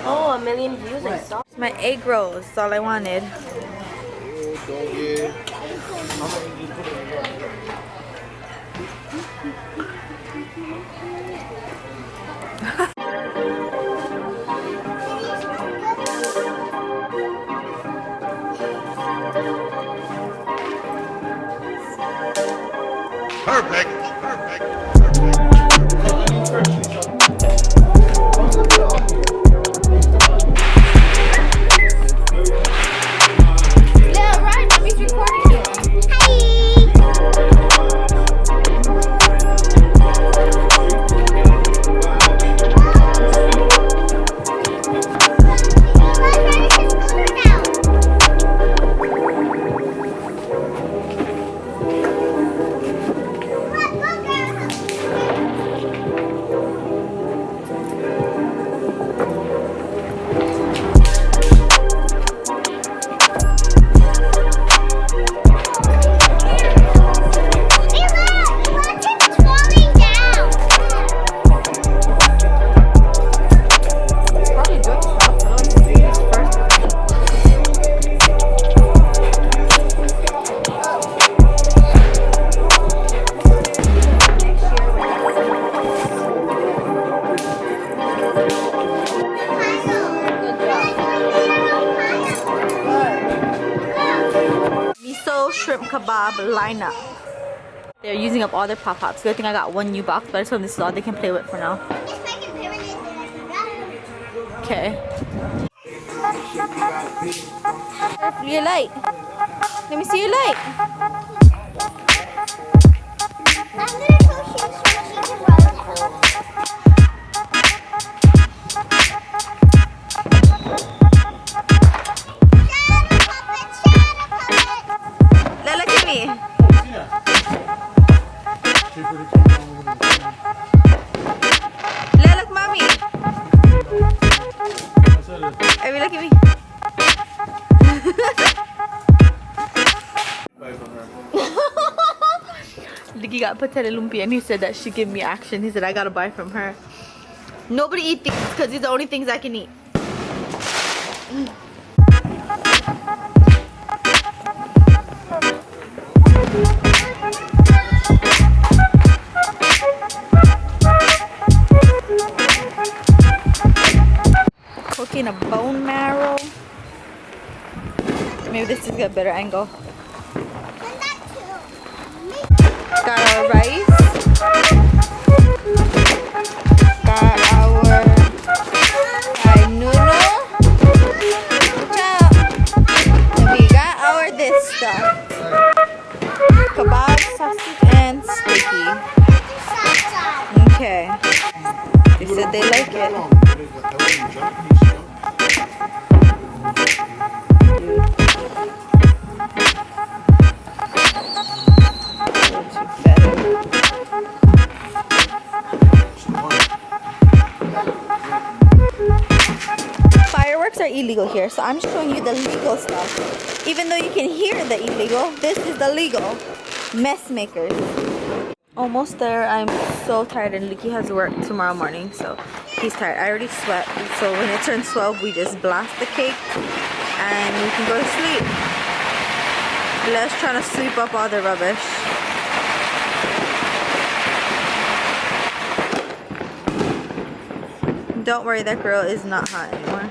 Oh, 1,000,000 views I saw. It's my egg rolls. That's all I wanted. Perfect. Perfect. Yeah, right. Mommy's recording you. Shrimp kebab lineup. They're using up all their pop-ups. Good thing I got one new box, but I told them this is all they can play with for now. Okay. Your light. Let me see your light. Look, mommy. Are you look at me? He got patella lumpia and he said that she give me action. He said I gotta buy from her. Nobody eat these because these are the only things I can eat. Cooking a bone marrow. Maybe this is a better angle. Got our rice. Got our noodle. And we got our this stuff. Kebab, sausage, and sticky. Okay. They said they like it. Fireworks are illegal here, so I'm showing you the legal stuff. Even though you can hear the illegal, this is the legal. Mess makers. Almost there. I'm so tired, and Licky has work tomorrow morning, so he's tired. I already sweat, so when it turns 12, we just blast the cake and we can go to sleep. Let's try to sweep up all the rubbish. Don't worry, that grill is not hot anymore.